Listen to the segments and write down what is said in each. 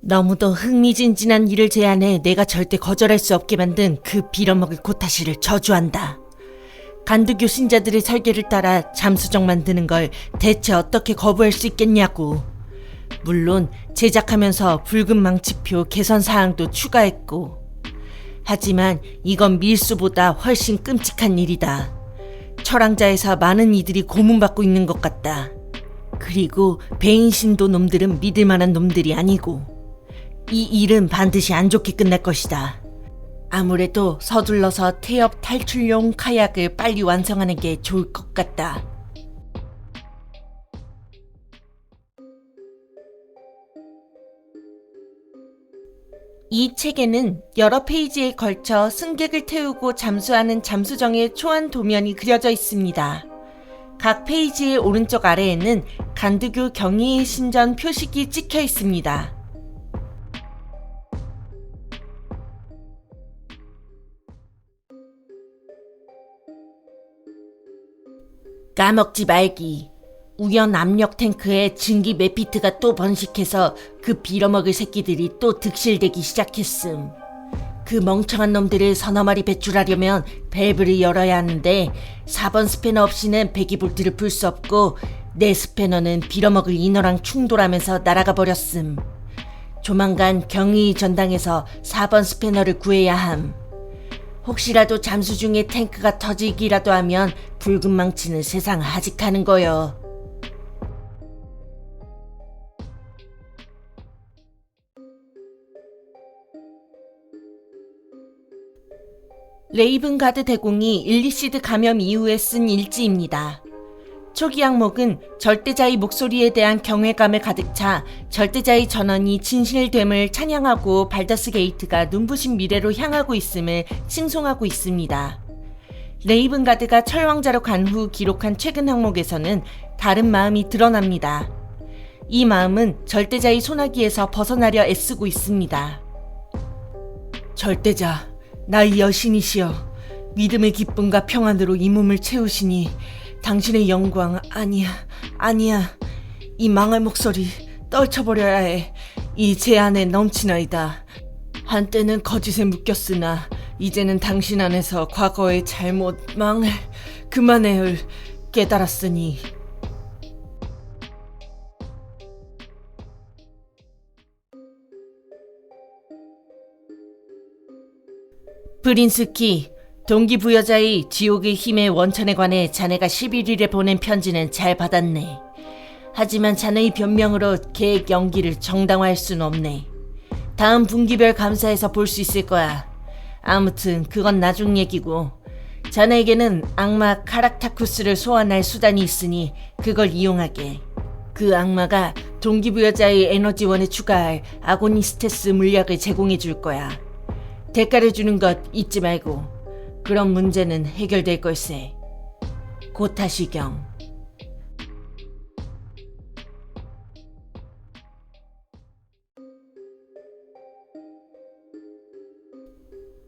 너무도 흥미진진한 일을 제안해 내가 절대 거절할 수 없게 만든 그 빌어먹을 고타시를 저주한다. 간두교 신자들의 설계를 따라 잠수정 만드는 걸 대체 어떻게 거부할 수 있겠냐고. 물론 제작하면서 붉은 망치표 개선 사항도 추가했고. 하지만 이건 밀수보다 훨씬 끔찍한 일이다. 철왕자에서 많은 이들이 고문받고 있는 것 같다. 그리고 배인신도 놈들은 믿을 만한 놈들이 아니고. 이 일은 반드시 안 좋게 끝날 것이다. 아무래도 서둘러서 태엽 탈출용 카약을 빨리 완성하는 게 좋을 것 같다. 이 책에는 여러 페이지에 걸쳐 승객을 태우고 잠수하는 잠수정의 초안 도면이 그려져 있습니다. 각 페이지의 오른쪽 아래에는 간두교 경의의 신전 표식이 찍혀 있습니다. 까먹지 말기. 우연 압력 탱크에 증기 메피트가 또 번식해서 그 빌어먹을 새끼들이 또 득실되기 시작했음. 그 멍청한 놈들을 서너 마리 배출하려면 밸브를 열어야 하는데 4번 스패너 없이는 배기볼트를 풀 수 없고 내 스패너는 빌어먹을 인어랑 충돌하면서 날아가 버렸음. 조만간 경의 전당에서 4번 스패너를 구해야 함. 혹시라도 잠수 중에 탱크가 터지기라도 하면 붉은 망치는 세상 하직하는 거요. 레이븐가드 대공이 일리시드 감염 이후에 쓴 일지입니다. 초기 항목은 절대자의 목소리에 대한 경외감에 가득 차 절대자의 전원이 진실됨을 찬양하고 발더스 게이트가 눈부신 미래로 향하고 있음을 칭송하고 있습니다. 레이븐가드가 철왕자로 간 후 기록한 최근 항목에서는 다른 마음이 드러납니다. 이 마음은 절대자의 소나기에서 벗어나려 애쓰고 있습니다. 절대자, 나의 여신이시여, 믿음의 기쁨과 평안으로 이 몸을 채우시니 당신의 영광, 아니야. 이 망할 목소리 떨쳐버려야 해. 이 제 안에 넘치나이다. 한때는 거짓에 묶였으나 이제는 당신 안에서 과거의 잘못, 망을 그만해을 깨달았으니. 브린스키, 동기부여자의 지옥의 힘의 원천에 관해 자네가 11일에 보낸 편지는 잘 받았네. 하지만 자네의 변명으로 계획 연기를 정당화할 수는 없네. 다음 분기별 감사에서 볼 수 있을 거야. 아무튼 그건 나중 얘기고, 자네에게는 악마 카락타쿠스를 소환할 수단이 있으니 그걸 이용하게. 그 악마가 동기부여자의 에너지원에 추가할 아고니스테스 물약을 제공해 줄 거야. 대가를 주는 것 잊지 말고. 그런 문제는 해결될 걸세. 고타시경.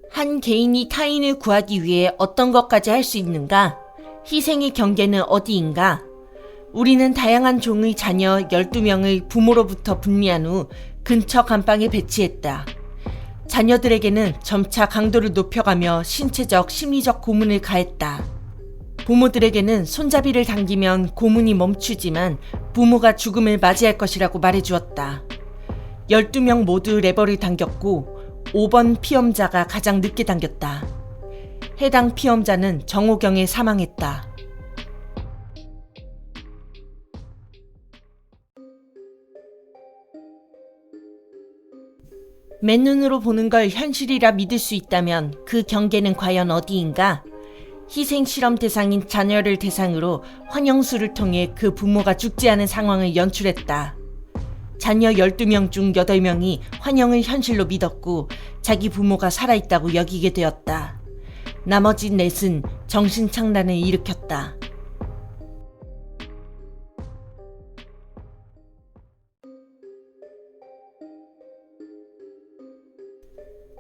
한 개인이 타인을 구하기 위해 어떤 것까지 할 수 있는가? 희생의 경계는 어디인가? 우리는 다양한 종의 자녀 12명을 부모로부터 분리한 후 근처 감방에 배치했다. 자녀들에게는 점차 강도를 높여가며 신체적, 심리적 고문을 가했다. 부모들에게는 손잡이를 당기면 고문이 멈추지만 부모가 죽음을 맞이할 것이라고 말해주었다. 12명 모두 레버를 당겼고 5번 피험자가 가장 늦게 당겼다. 해당 피험자는 정오경에 사망했다. 맨눈으로 보는 걸 현실이라 믿을 수 있다면 그 경계는 과연 어디인가? 희생 실험 대상인 자녀를 대상으로 환영수를 통해 그 부모가 죽지 않은 상황을 연출했다. 자녀 12명 중 8명이 환영을 현실로 믿었고 자기 부모가 살아있다고 여기게 되었다. 나머지 넷은 정신착란을 일으켰다.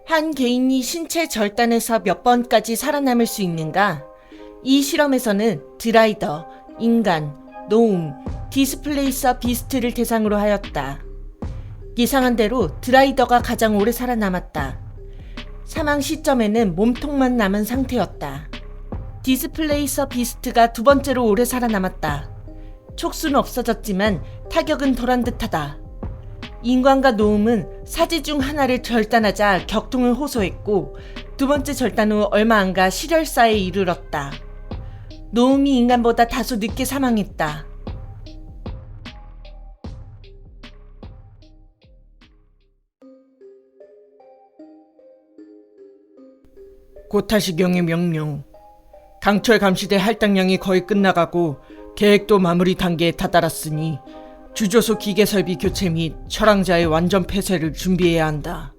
한 개인이 신체 절단에서 몇 번까지 살아남을 수 있는가? 이 실험에서는 드라이더, 인간, 노움, 디스플레이서 비스트를 대상으로 하였다. 예상한 대로 드라이더가 가장 오래 살아남았다. 사망 시점에는 몸통만 남은 상태였다. 디스플레이서 비스트가 두 번째로 오래 살아남았다. 촉수는 없어졌지만 타격은 덜한 듯하다. 인관과 노움은 사지 중 하나를 절단하자 격통을 호소했고 두 번째 절단 후 얼마 안가 실혈사에 이르렀다. 노움이 인간보다 다소 늦게 사망했다. 고타시경의 명령. 강철 감시대 할당량이 거의 끝나가고 계획도 마무리 단계에 다다랐으니 주조소 기계 설비 교체 및 철항자의 완전 폐쇄를 준비해야 한다.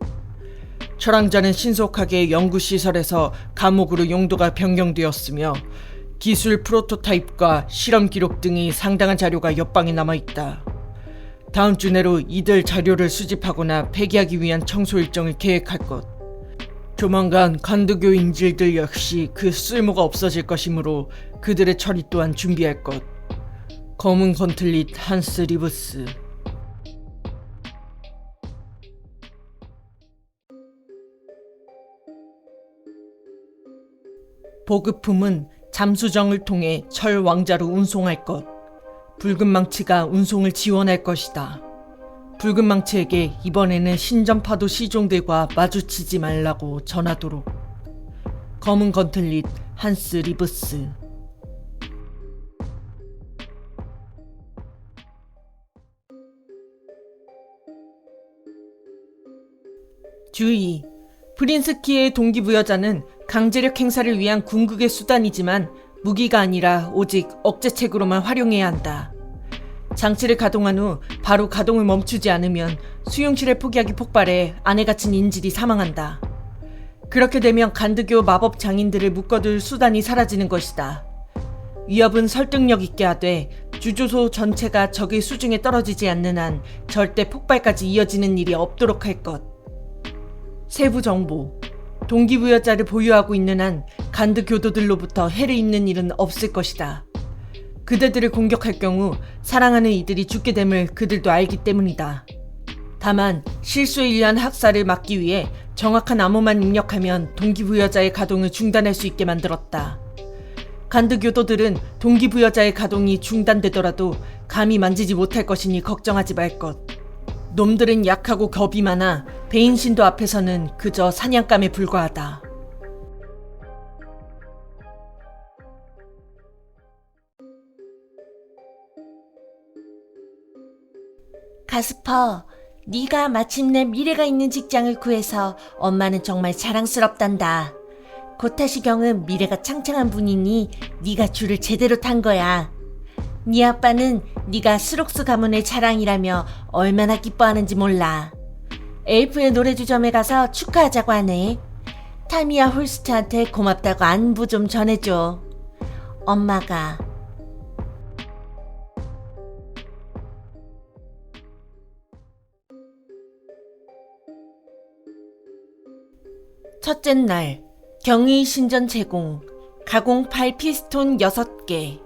철항자는 신속하게 연구시설에서 감옥으로 용도가 변경되었으며 기술 프로토타입과 실험 기록 등이 상당한 자료가 옆방에 남아있다. 다음 주 내로 이들 자료를 수집하거나 폐기하기 위한 청소 일정을 계획할 것. 조만간 간두교 인질들 역시 그 쓸모가 없어질 것이므로 그들의 처리 또한 준비할 것. 검은 건틀릿 한스 리브스. 보급품은 잠수정을 통해 철 왕자로 운송할 것. 붉은 망치가 운송을 지원할 것이다. 붉은 망치에게 이번에는 신전파도 시종들과 마주치지 말라고 전하도록. 검은 건틀릿 한스 리브스. 주의! 브린스키의 동기부여자는 강제력 행사를 위한 궁극의 수단이지만 무기가 아니라 오직 억제책으로만 활용해야 한다. 장치를 가동한 후 바로 가동을 멈추지 않으면 수용실의 폭약이 폭발해 안에 갇힌 인질이 사망한다. 그렇게 되면 간드교 마법 장인들을 묶어둘 수단이 사라지는 것이다. 위협은 설득력 있게 하되 주조소 전체가 적의 수중에 떨어지지 않는 한 절대 폭발까지 이어지는 일이 없도록 할 것. 세부 정보. 동기부여자를 보유하고 있는 한 간드 교도들로부터 해를 입는 일은 없을 것이다. 그대들을 공격할 경우 사랑하는 이들이 죽게 됨을 그들도 알기 때문이다. 다만 실수에 의한 학살을 막기 위해 정확한 암호만 입력하면 동기부여자의 가동을 중단할 수 있게 만들었다. 간드 교도들은 동기부여자의 가동이 중단되더라도 감히 만지지 못할 것이니 걱정하지 말 것. 놈들은 약하고 겁이 많아 베인신도 앞에서는 그저 사냥감에 불과하다. 가스퍼, 네가 마침내 미래가 있는 직장을 구해서 엄마는 정말 자랑스럽단다. 고타시경은 미래가 창창한 분이니 네가 줄을 제대로 탄 거야. 네 아빠는 네가 스록스 가문의 자랑이라며 얼마나 기뻐하는지 몰라. 엘프의 노래주점에 가서 축하하자고 하네. 타미야 홀스트한테 고맙다고 안부 좀 전해줘. 엄마가. 첫째 날, 경의 신전 제공, 가공 8피스톤 6개.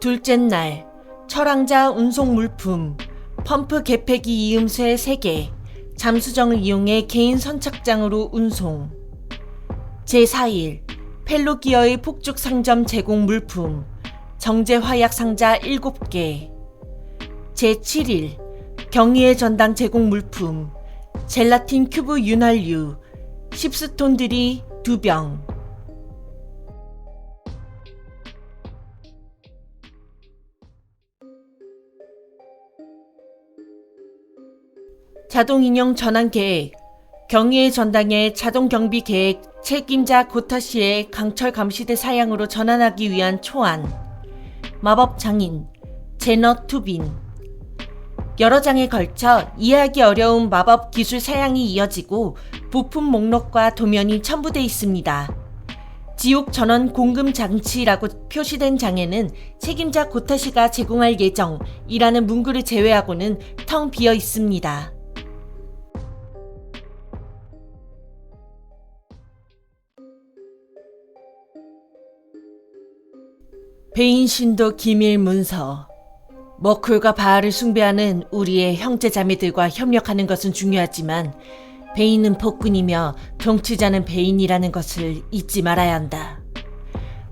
둘째 날, 철왕자 운송 물품, 펌프 개폐기 이음쇠 3개, 잠수정을 이용해 개인 선착장으로 운송. 제4일, 펠로기어의 폭죽 상점 제공 물품, 정제 화약 상자 7개. 제7일, 경의의 전당 제공 물품, 젤라틴 큐브 윤활유, 10스톤들이 2병. 자동인형 전환 계획. 경의의 전당의 자동 경비 계획 책임자 고타시의 강철 감시대 사양으로 전환하기 위한 초안. 마법 장인 제너 투빈. 여러 장에 걸쳐 이해하기 어려운 마법 기술 사양이 이어지고 부품 목록과 도면이 첨부돼 있습니다. 지옥 전원 공급 장치라고 표시된 장에는 책임자 고타시가 제공할 예정이라는 문구를 제외하고는 텅 비어 있습니다. 베인신도 기밀 문서. 머클과 바알을 숭배하는 우리의 형제자매들과 협력하는 것은 중요하지만 베인은 폭군이며 통치자는 베인이라는 것을 잊지 말아야 한다.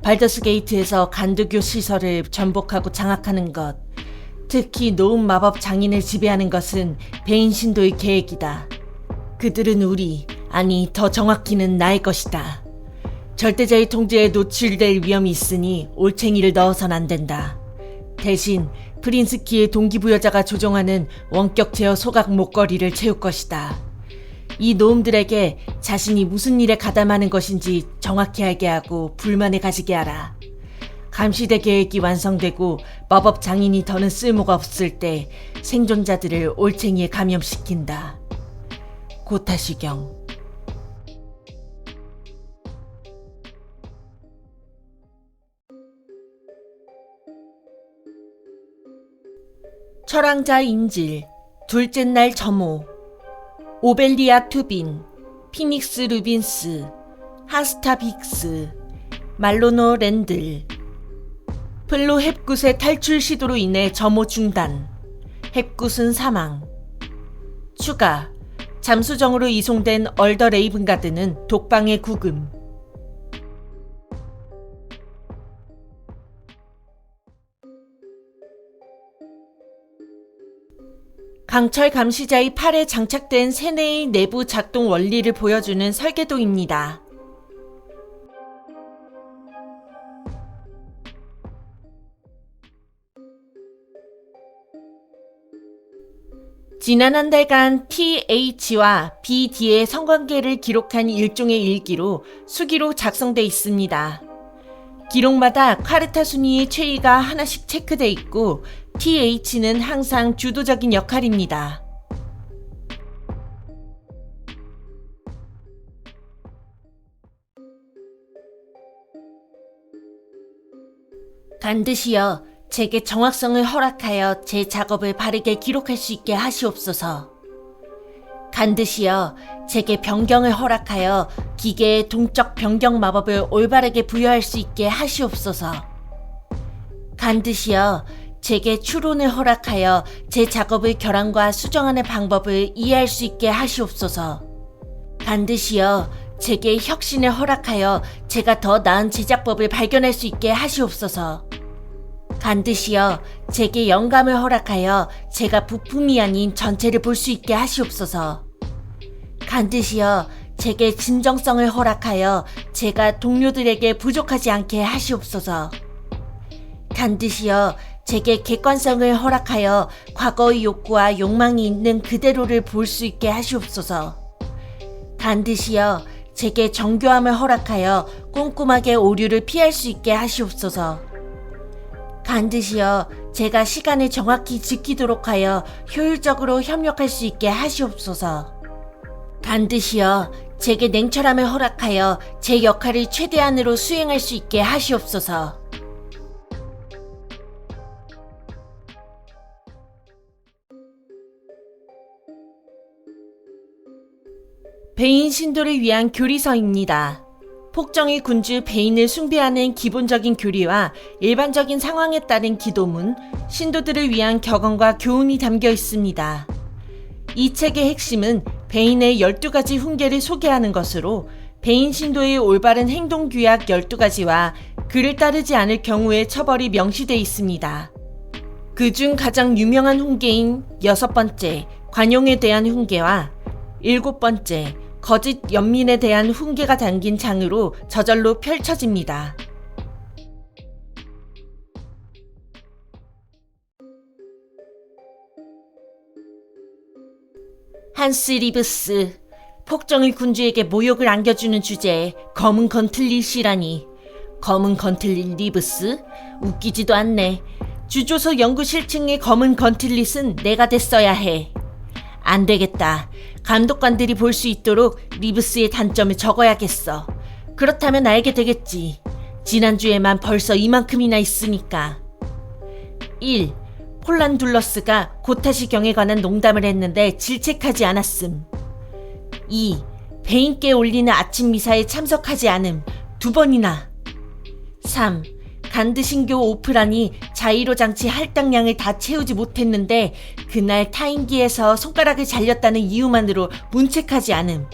발더스 게이트에서 간두교 시설을 전복하고 장악하는 것, 특히 노은 마법 장인을 지배하는 것은 베인 신도의 계획이다. 그들은 아니 더 정확히는 나의 것이다. 절대자의 통제에 노출될 위험이 있으니 올챙이를 넣어선 안 된다. 대신 프린스키의 동기부여자가 조종하는 원격 제어 소각 목걸이를 채울 것이다. 이 노음들에게 자신이 무슨 일에 가담하는 것인지 정확히 알게 하고 불만을 가지게 하라. 감시대 계획이 완성되고 마법 장인이 더는 쓸모가 없을 때 생존자들을 올챙이에 감염시킨다. 고타시경. 철왕자 인질, 둘째 날 점호, 오벨리아 투빈, 피닉스 루빈스, 하스타 빅스, 말로노 랜들. 플로 햅굿의 탈출 시도로 인해 점호 중단, 햅굿은 사망. 추가, 잠수정으로 이송된 얼더 레이븐가드는 독방에 구금. 강철 감시자의 팔에 장착된 세뇌의 내부 작동 원리를 보여주는 설계도입니다. 지난 한 달간 TH와 BD의 성관계를 기록한 일종의 일기로 수기로 작성돼 있습니다. 기록마다 카르타 순위의 최위가 하나씩 체크돼 있고 TH는 항상 주도적인 역할입니다. 간드시여, 제게 정확성을 허락하여 제 작업을 바르게 기록할 수 있게 하시옵소서. 간드시여, 제게 변경을 허락하여 기계의 동적 변경 마법을 올바르게 부여할 수 있게 하시옵소서. 간드시여, 제게 추론을 허락하여 제 작업의 결함과 수정하는 방법을 이해할 수 있게 하시옵소서. 간드시여, 제게 혁신을 허락하여 제가 더 나은 제작법을 발견할 수 있게 하시옵소서. 간드시여, 제게 영감을 허락하여 제가 부품이 아닌 전체를 볼 수 있게 하시옵소서. 간드시여, 제게 진정성을 허락하여 제가 동료들에게 부족하지 않게 하시옵소서. 간드시여, 제게 객관성을 허락하여 과거의 욕구와 욕망이 있는 그대로를 볼 수 있게 하시옵소서. 간드시여, 제게 정교함을 허락하여 꼼꼼하게 오류를 피할 수 있게 하시옵소서. 간드시여, 제가 시간을 정확히 지키도록 하여 효율적으로 협력할 수 있게 하시옵소서. 간드시여, 제게 냉철함을 허락하여 제 역할을 최대한으로 수행할 수 있게 하시옵소서. 베인 신도를 위한 교리서입니다. 폭정의 군주 베인을 숭배하는 기본적인 교리와 일반적인 상황에 따른 기도문, 신도들을 위한 격언과 교훈이 담겨 있습니다. 이 책의 핵심은 베인의 12가지 훈계를 소개하는 것으로 베인 신도의 올바른 행동 규약 12가지와 그를 따르지 않을 경우의 처벌이 명시되어 있습니다. 그중 가장 유명한 훈계인 6번째, 관용에 대한 훈계와 7번째, 거짓 연민에 대한 훈계가 담긴 장으로 저절로 펼쳐집니다. 한스 리브스, 폭정의 군주에게 모욕을 안겨주는 주제에 검은 건틀릿이라니. 검은 건틀릿 리브스? 웃기지도 않네. 주조소 연구실층의 검은 건틀릿은 내가 됐어야 해. 안 되겠다. 감독관들이 볼 수 있도록 리브스의 단점을 적어야겠어. 그렇다면 알게 되겠지. 지난주에만 벌써 이만큼이나 있으니까. 1. 폴란둘러스가 고타시경에 관한 농담을 했는데 질책하지 않았음. 2. 베인께 올리는 아침 미사에 참석하지 않음. 2번이나. 3. 간드신교 오프란이 자이로 장치 할당량을 다 채우지 못했는데 그날 타인기에서 손가락을 잘렸다는 이유만으로 문책하지 않음.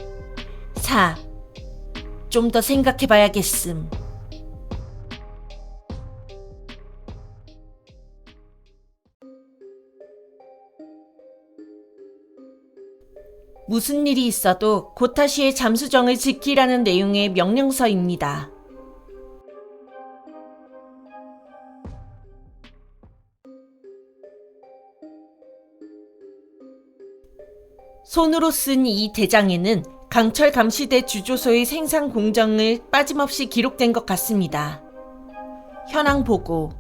4. 좀 더 생각해봐야겠음. 무슨 일이 있어도 고타시의 잠수정을 지키라는 내용의 명령서입니다. 손으로 쓴 이 대장에는 강철 감시대 주조소의 생산 공정을 빠짐없이 기록된 것 같습니다. 현황 보고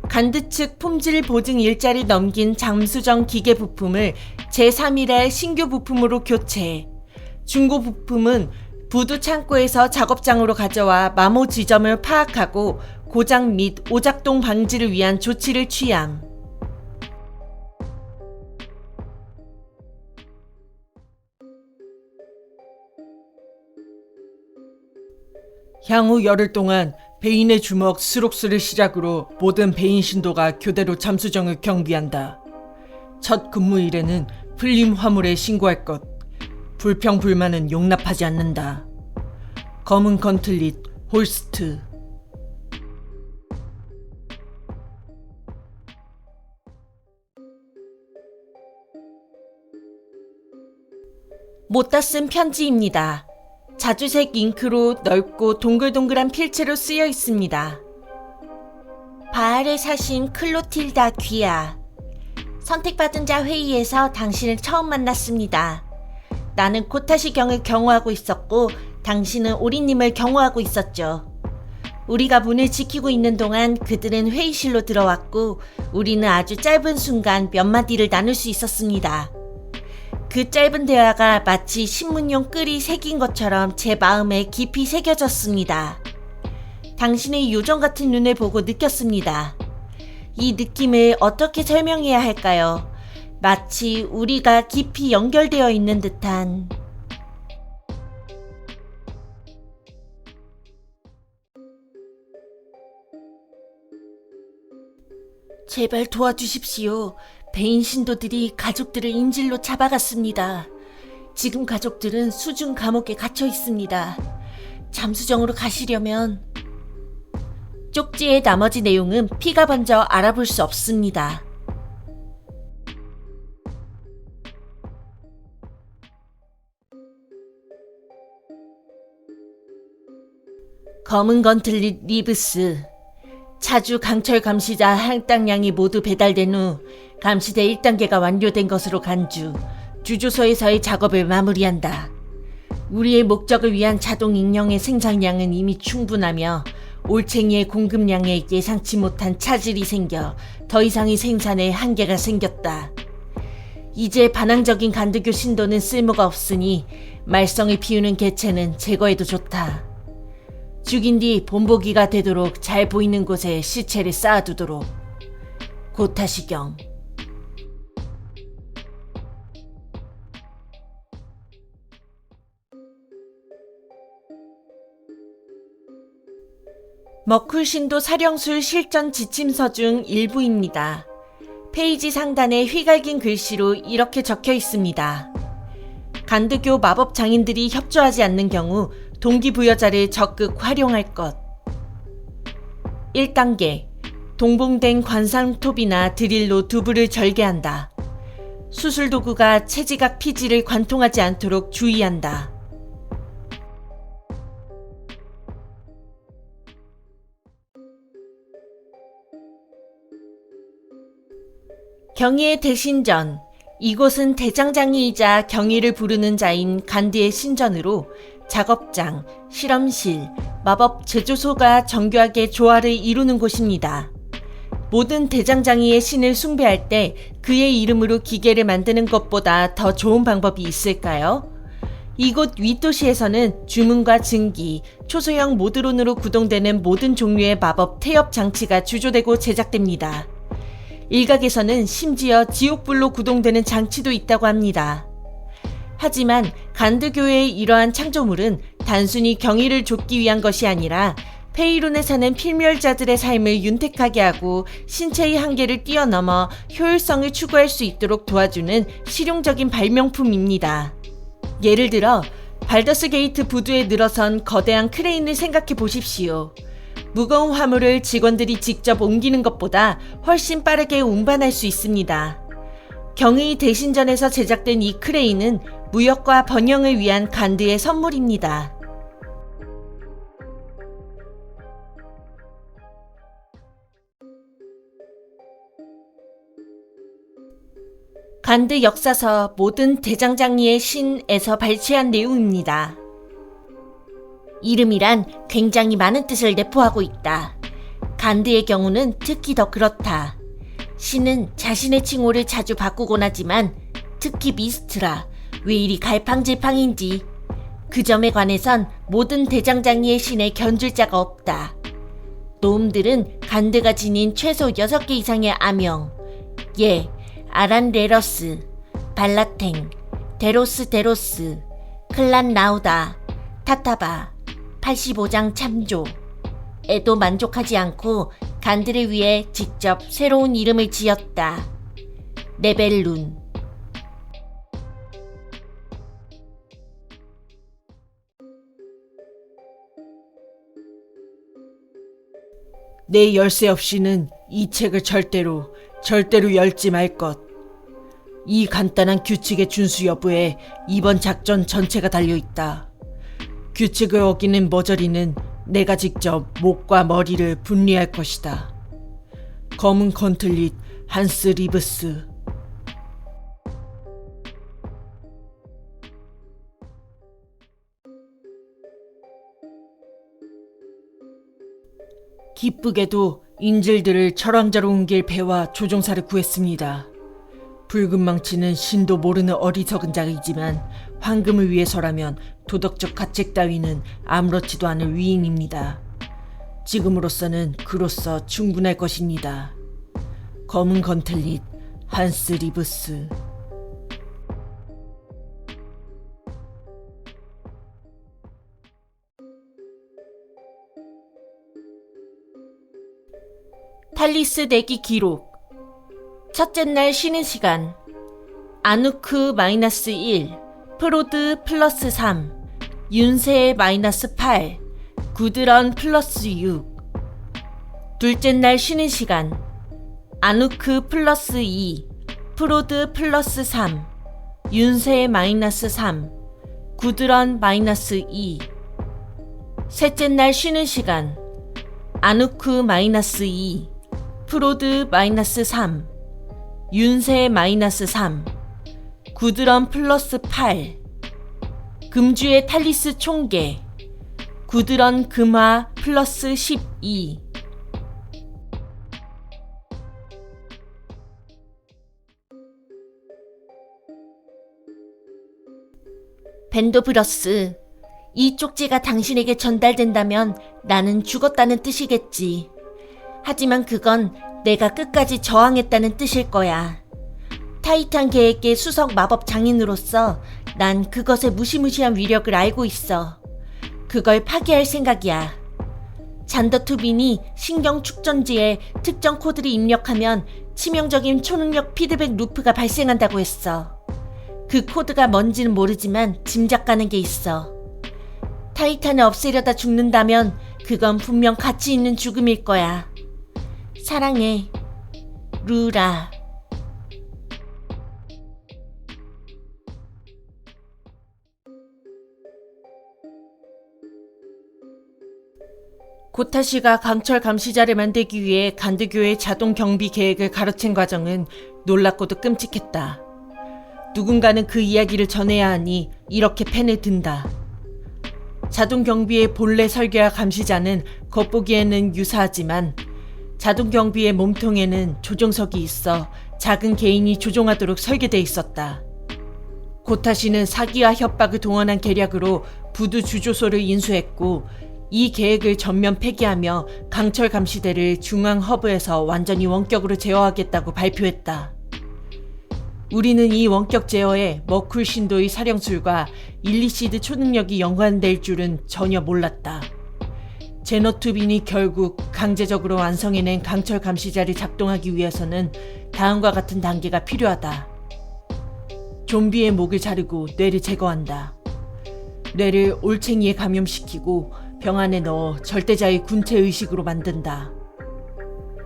간드 측 품질 보증 일자를 넘긴 잠수정 기계 부품을 제3일에 신규 부품으로 교체, 중고 부품은 부두 창고에서 작업장으로 가져와 마모 지점을 파악하고 고장 및 오작동 방지를 위한 조치를 취함. 향후 열흘 동안 배인의 주먹 스록스를 시작으로 모든 배인 신도가 교대로 잠수정을 경비한다. 첫 근무일에는 풀림 화물에 신고할 것. 불평 불만은 용납하지 않는다. 검은 건틀릿 홀스트. 못다 쓴 편지입니다. 자주색 잉크로 넓고 동글동글한 필체로 쓰여 있습니다. 바알의 사신 클로틸다 귀야. 선택받은 자 회의에서 당신을 처음 만났습니다. 나는 고타시 경을 경호하고 있었고 당신은 오리님을 경호하고 있었죠. 우리가 문을 지키고 있는 동안 그들은 회의실로 들어왔고 우리는 아주 짧은 순간 몇 마디를 나눌 수 있었습니다. 그 짧은 대화가 마치 신문용 끌이 새긴 것처럼 제 마음에 깊이 새겨졌습니다. 당신의 요정 같은 눈을 보고 느꼈습니다. 이 느낌을 어떻게 설명해야 할까요? 마치 우리가 깊이 연결되어 있는 듯한... 제발 도와주십시오. 배인 신도들이 가족들을 인질로 잡아갔습니다. 지금 가족들은 수중 감옥에 갇혀 있습니다. 잠수정으로 가시려면... 쪽지의 나머지 내용은 피가 번져 알아볼 수 없습니다. 검은 건틀릿 리브스. 차주 강철 감시자 할당량이 모두 배달된 후 감시대 1단계가 완료된 것으로 간주, 주조소에서의 작업을 마무리한다. 우리의 목적을 위한 자동 익령의 생산량은 이미 충분하며 올챙이의 공급량에 예상치 못한 차질이 생겨 더 이상의 생산에 한계가 생겼다. 이제 반항적인 간드교 신도는 쓸모가 없으니 말썽을 피우는 개체는 제거해도 좋다. 죽인 뒤 본보기가 되도록 잘 보이는 곳에 시체를 쌓아두도록. 고타시경. 머쿨신도 사령술 실전 지침서 중 일부입니다. 페이지 상단에 휘갈긴 글씨로 이렇게 적혀 있습니다. 간드교 마법 장인들이 협조하지 않는 경우 동기부여자를 적극 활용할 것. 1단계. 동봉된 관상톱이나 드릴로 두부를 절개한다. 수술도구가 체지각 피지를 관통하지 않도록 주의한다. 경의의 대신전. 이곳은 대장장이이자 경의를 부르는 자인 간드의 신전으로 작업장, 실험실, 마법 제조소가 정교하게 조화를 이루는 곳입니다. 모든 대장장이의 신을 숭배할 때 그의 이름으로 기계를 만드는 것보다 더 좋은 방법이 있을까요? 이곳 윗도시에서는 주문과 증기, 초소형 모드론으로 구동되는 모든 종류의 마법 태엽 장치가 주조되고 제작됩니다. 일각에서는 심지어 지옥불로 구동되는 장치도 있다고 합니다. 하지만 간드교의 이러한 창조물은 단순히 경의를 좇기 위한 것이 아니라 페이룬에 사는 필멸자들의 삶을 윤택하게 하고 신체의 한계를 뛰어넘어 효율성을 추구할 수 있도록 도와주는 실용적인 발명품입니다. 예를 들어 발더스 게이트 부두에 늘어선 거대한 크레인을 생각해 보십시오. 무거운 화물을 직원들이 직접 옮기는 것보다 훨씬 빠르게 운반할 수 있습니다. 경의 대신전에서 제작된 이 크레인은 무역과 번영을 위한 간드의 선물입니다. 간드 역사서 모든 대장장이의 신에서 발췌한 내용입니다. 이름이란 굉장히 많은 뜻을 내포하고 있다. 간드의 경우는 특히 더 그렇다. 신은 자신의 칭호를 자주 바꾸곤 하지만 특히 미스트라 왜 이리 갈팡질팡인지 그 점에 관해선 모든 대장장이의 신에 견줄 자가 없다. 노음들은 간드가 지닌 최소 6개 이상의 아명 아란레러스, 발라탱, 데로스, 클란 라우다, 타타바, 85장 참조에도 만족하지 않고 간드를 위해 직접 새로운 이름을 지었다. 네벨룬. 내 열쇠 없이는 이 책을 절대로 열지 말 것. 이 간단한 규칙의 준수 여부에 이번 작전 전체가 달려있다. 규칙을 어기는 머저리는 내가 직접 목과 머리를 분리할 것이다. 검은 건틀릿 한스 리브스. 기쁘게도 인질들을 철왕자로 옮길 배와 조종사를 구했습니다. 붉은 망치는 신도 모르는 어리석은 자이지만 황금을 위해서라면 도덕적 가책 따위는 아무렇지도 않을 위인입니다. 지금으로서는 그로써 충분할 것입니다. 검은 건틀릿 한스 리브스. 탈리스 내기 기록. 첫째 날 쉬는 시간. 아누크 -1, 프로드 +3, 윤세 -8, 구드런 +6. 둘째 날 쉬는 시간. 아누크 +2, 프로드 +3, 윤세 -3, 구드런 -2. 셋째 날 쉬는 시간. 아누크 -2, 프로드 -3, 윤세 -3, 구드런 +8. 금주의 탈리스 총계. 구드런 금화 +12. 벤도브러스, 이 쪽지가 당신에게 전달된다면 나는 죽었다는 뜻이겠지. 하지만 그건 내가 끝까지 저항했다는 뜻일 거야. 타이탄 계획의 수석 마법 장인으로서 난 그것의 무시무시한 위력을 알고 있어. 그걸 파괴할 생각이야. 잔더 투빈이 신경 축전지에 특정 코드를 입력하면 치명적인 초능력 피드백 루프가 발생한다고 했어. 그 코드가 뭔지는 모르지만 짐작 가는 게 있어. 타이탄을 없애려다 죽는다면 그건 분명 가치 있는 죽음일 거야. 사랑해, 루라. 고타시가 강철 감시자를 만들기 위해 간드교의 자동 경비 계획을 가로챈 과정은 놀랍고도 끔찍했다. 누군가는 그 이야기를 전해야 하니 이렇게 펜을 든다. 자동 경비의 본래 설계와 감시자는 겉보기에는 유사하지만 자동 경비의 몸통에는 조종석이 있어 작은 개인이 조종하도록 설계돼 있었다. 고타시는 사기와 협박을 동원한 계략으로 부두 주조소를 인수했고 이 계획을 전면 폐기하며 강철 감시대를 중앙 허브에서 완전히 원격으로 제어하겠다고 발표했다. 우리는 이 원격 제어에 머쿨 신도의 사령술과 일리시드 초능력이 연관될 줄은 전혀 몰랐다. 제노투빈이 결국 강제적으로 완성해낸 강철 감시자를 작동하기 위해서는 다음과 같은 단계가 필요하다. 좀비의 목을 자르고 뇌를 제거한다. 뇌를 올챙이에 감염시키고 병 안에 넣어 절대자의 군체 의식으로 만든다.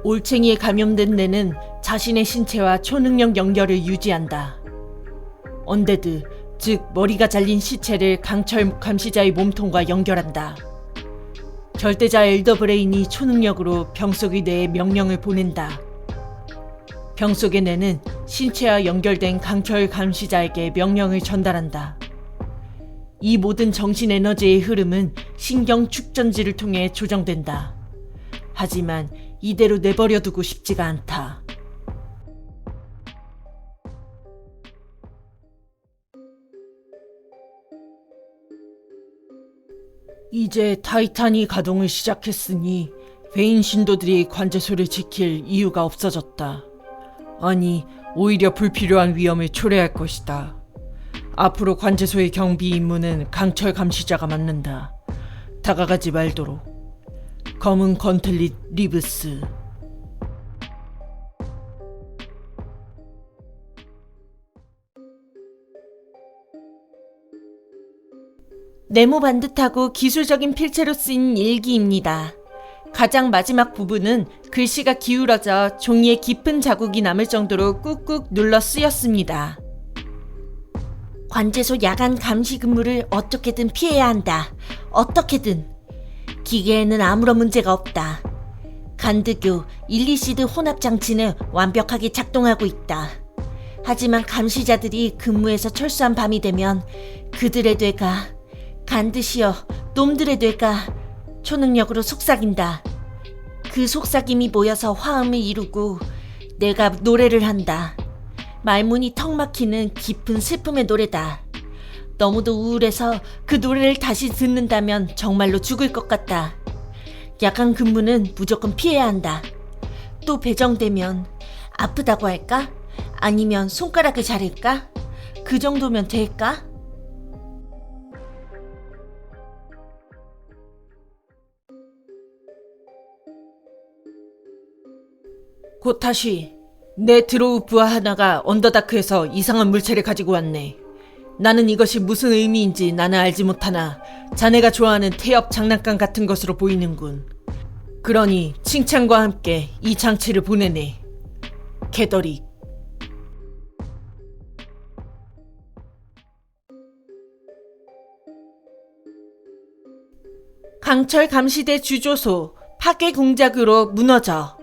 올챙이에 감염된 뇌는 자신의 신체와 초능력 연결을 유지한다. 언데드, 즉 머리가 잘린 시체를 강철 감시자의 몸통과 연결한다. 절대자 엘더브레인이 초능력으로 병 속의 뇌에 명령을 보낸다. 병 속의 뇌는 신체와 연결된 강철 감시자에게 명령을 전달한다. 이 모든 정신 에너지의 흐름은 신경 축전지를 통해 조정된다. 하지만 이대로 내버려두고 싶지가 않다. 이제 타이탄이 가동을 시작했으니 베인 신도들이 관제소를 지킬 이유가 없어졌다. 아니, 오히려 불필요한 위험을 초래할 것이다. 앞으로 관제소의 경비 임무는 강철 감시자가 맡는다. 다가가지 말도록. 검은 건틀릿 리브스. 네모 반듯하고 기술적인 필체로 쓰인 일기입니다. 가장 마지막 부분은 글씨가 기울어져 종이에 깊은 자국이 남을 정도로 꾹꾹 눌러 쓰였습니다. 관제소 야간 감시 근무를 어떻게든 피해야 한다. 어떻게든. 기계에는 아무런 문제가 없다. 간드교, 일리시드 혼합 장치는 완벽하게 작동하고 있다. 하지만 감시자들이 근무에서 철수한 밤이 되면 그들의 뇌가, 간드시여, 놈들의 뇌가 초능력으로 속삭인다. 그 속삭임이 모여서 화음을 이루고 내가 노래를 한다. 말문이 턱 막히는 깊은 슬픔의 노래다. 너무도 우울해서 그 노래를 다시 듣는다면 정말로 죽을 것 같다. 야간 근무는 무조건 피해야 한다. 또 배정되면 아프다고 할까? 아니면 손가락을 자를까? 그 정도면 될까? 고타시, 내 드로우 부하 하나가 언더다크에서 이상한 물체를 가지고 왔네. 나는 이것이 무슨 의미인지 나는 알지 못하나 자네가 좋아하는 태엽 장난감 같은 것으로 보이는군. 그러니 칭찬과 함께 이 장치를 보내네. 게더릭. 강철 감시대 주조소 파괴 공작으로 무너져.